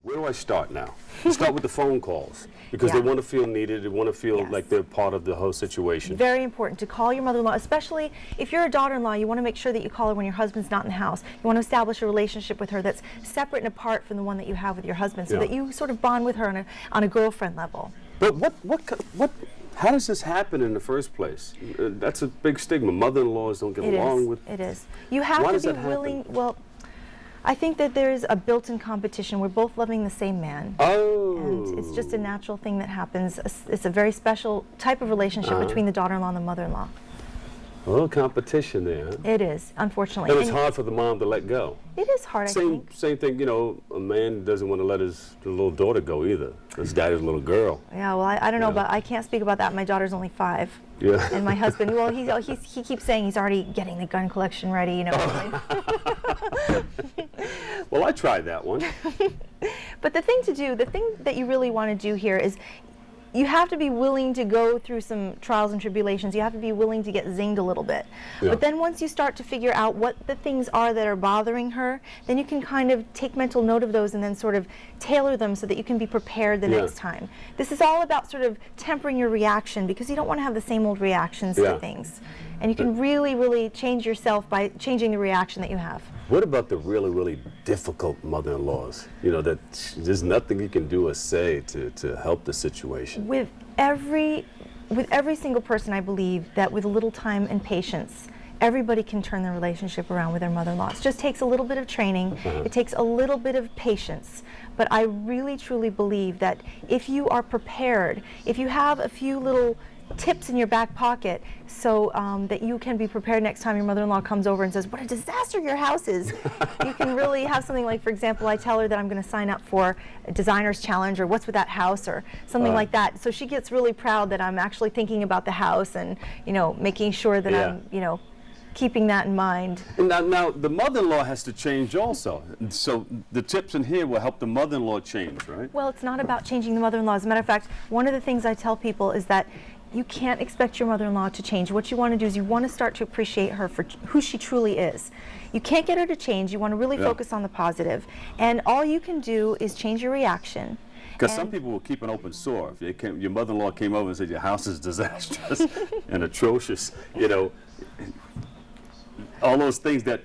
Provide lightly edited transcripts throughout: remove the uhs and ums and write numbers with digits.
Where do I start now? Start with the phone calls because Yeah. they want to feel needed. They want to feel Yes. like they're part of the whole situation. Very important to call your mother-in-law, especially if you're a daughter-in-law. You want to make sure that you call her when your husband's not in the house. You want to establish a relationship with her that's separate and apart from the one that you have with your husband, so Yeah. that you sort of bond with her on a girlfriend level. But how does this happen in the first place? That's a big stigma. Mother-in-laws don't get along with. It is. You have Why to does be that happen? willing. Well, I think that there's a built-in competition. We're both loving the same man. Oh. And it's just a natural thing that happens. It's a very special type of relationship between the daughter-in-law and the mother-in-law. A little competition there. Huh? It is, unfortunately. And it's hard for the mom to let go. It is hard, I think. Same thing, you know, a man doesn't want to let his little daughter go either. This daddy's little girl. Yeah, well, I don't know, Yeah. but I can't speak about that. My daughter's only 5. Yeah. And my husband, well, he keeps saying he's already getting the gun collection ready, you know. Well, I tried that one. But the thing that you really want to do here is you have to be willing to go through some trials and tribulations. You have to be willing to get zinged a little bit. Yeah. But then once you start to figure out what the things are that are bothering her, then you can kind of take mental note of those and then sort of tailor them so that you can be prepared the next time. This is all about sort of tempering your reaction, because you don't want to have the same old reactions to things. And you can really, really change yourself by changing the reaction that you have. What about the really, really difficult mother-in-laws? You know, that there's nothing you can do or say to help the situation. With every single person, I believe that with a little time and patience, everybody can turn their relationship around with their mother-in-law. It just takes a little bit of training. It takes a little bit of patience. But I really, truly believe that if you are prepared, if you have a few little tips in your back pocket so that you can be prepared next time your mother-in-law comes over and says, what a disaster your house is. You can really have something like, for example, I tell her that I'm going to sign up for a designer's challenge or what's with that house or something like that. So she gets really proud that I'm actually thinking about the house and, you know, making sure that I'm, you know, keeping that in mind. And now the mother-in-law has to change also. So the tips in here will help the mother-in-law change, right? Well, it's not about changing the mother-in-law. As a matter of fact, one of the things I tell people is that you can't expect your mother-in-law to change. What you want to do is you want to start to appreciate her for who she truly is. You can't get her to change. You want to really focus on the positive. And all you can do is change your reaction. Because some people will keep an open sore. If your mother-in-law came over and said your house is disastrous and atrocious, you know, all those things that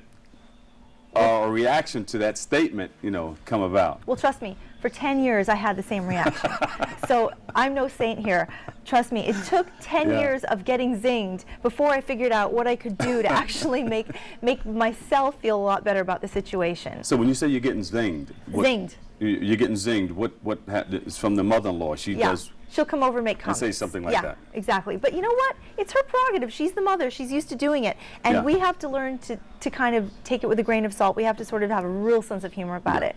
are a reaction to that statement, you know, come about. Well, trust me, for 10 years I had the same reaction. So I'm no saint here. Trust me, it took 10 years of getting zinged before I figured out what I could do to actually make myself feel a lot better about the situation. So when you say you're getting zinged, you're getting zinged. What is from the mother-in-law? She does. She'll come over and make comments. And say something like that. Yeah, exactly. But you know what? It's her prerogative. She's the mother. She's used to doing it. And we have to learn to kind of take it with a grain of salt. We have to sort of have a real sense of humor about it.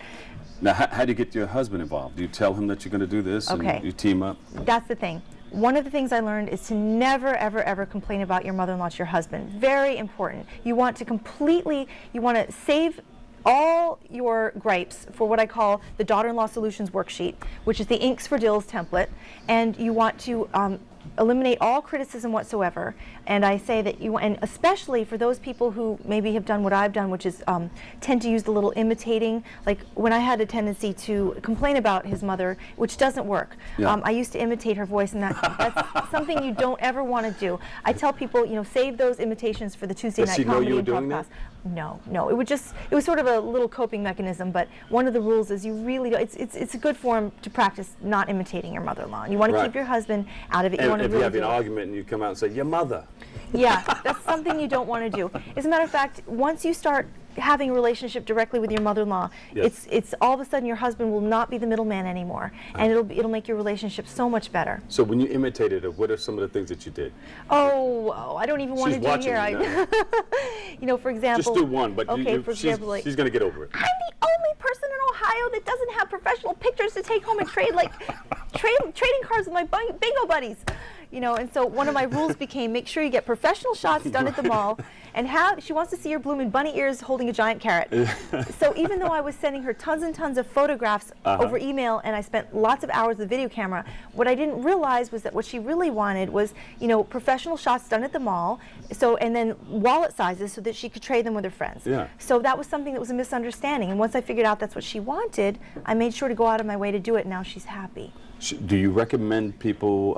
Now, how do you get your husband involved? Do you tell him that you're going to do this and you team up? That's the thing. One of the things I learned is to never, ever, ever complain about your mother-in-law to your husband. Very important. You want to save all your gripes for what I call the Daughter-in-Law Solutions Worksheet, which is the Inks for Dills template, and you want to eliminate all criticism whatsoever. And I say that and especially for those people who maybe have done what I've done, which is tend to use the little imitating, like when I had a tendency to complain about his mother, which doesn't work. I used to imitate her voice, and that's something you don't ever want to do. I tell people, you know, save those imitations for the Tuesday night comedy improv class. No, it was sort of a little coping mechanism, but one of the rules is you really it's a good form to practice not imitating your mother-in-law. You want to keep your husband out of it. And if you have an argument and you come out and say, your mother. Yeah, that's something you don't want to do. As a matter of fact, once you start having a relationship directly with your mother-in-law, it's all of a sudden your husband will not be the middleman anymore, and it'll make your relationship so much better. So when you imitated her, what are some of the things that you did? Oh, I don't even want to do here. You know, for example. Just do one, but she's going to get over it. I'm the only person in Ohio that doesn't have professional pictures to take home and trade, like trading cards with my bingo buddies. You know, and so one of my rules became make sure you get professional shots done at the mall, and she wants to see her blooming bunny ears holding a giant carrot. So even though I was sending her tons and tons of photographs over email, and I spent lots of hours with the video camera, what I didn't realize was that what she really wanted was, you know, professional shots done at the mall, so, and then wallet sizes so that she could trade them with her friends. Yeah. So that was something that was a misunderstanding, and once I figured out that's what she wanted, I made sure to go out of my way to do it, and now she's happy. Do you recommend people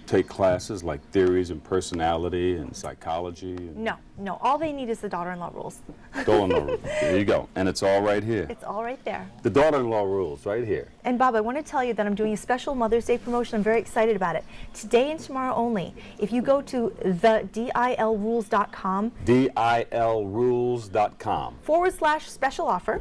take classes like theories and personality and psychology? No, no. All they need is the daughter-in-law rules. Daughter-in-law rules. There you go. And it's all right here. It's all right there. The daughter-in-law rules right here. And Bob, I want to tell you that I'm doing a special Mother's Day promotion. I'm very excited about it. Today and tomorrow only. If you go to thedilrules.com, dilrules.com /special offer,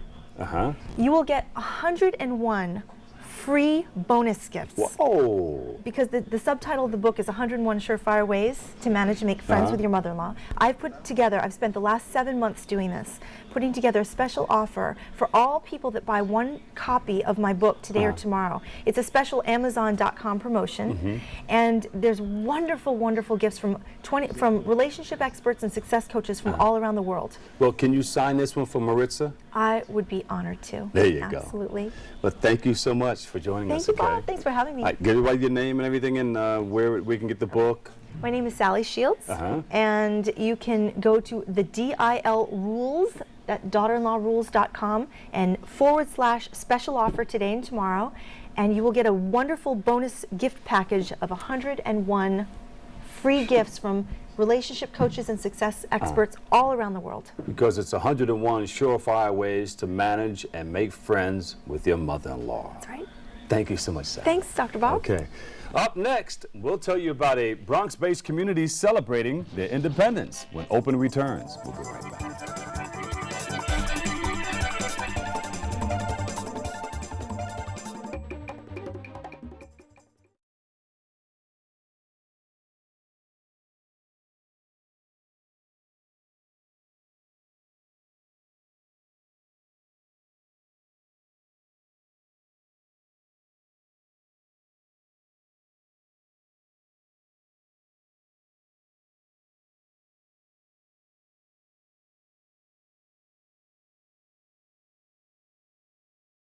you will get 101 free bonus gifts. Whoa! Because the subtitle of the book is 101 Surefire Ways to Manage and Make Friends with Your Mother-in-Law. I've spent the last 7 months doing this, putting together a special offer for all people that buy one copy of my book today or tomorrow. It's a special Amazon.com promotion, and there's wonderful, wonderful gifts from relationship experts and success coaches from all around the world. Well, can you sign this one for Maritza? I would be honored to. There you go. Absolutely. Well, thank you so much for joining us. Thank you, Bob. Thanks for having me. All right, give everybody your name and everything, and where we can get the book. My name is Sally Shields, and you can go to the DIL Rules at daughterinlawrules.com and /special offer today and tomorrow, and you will get a wonderful bonus gift package of 101 free gifts from relationship coaches and success experts all around the world. Because it's 101 surefire ways to manage and make friends with your mother-in-law. That's right. Thank you so much, Sally. Thanks, Dr. Bob. Okay. Up next, we'll tell you about a Bronx-based community celebrating their independence when Open returns. We'll be right back.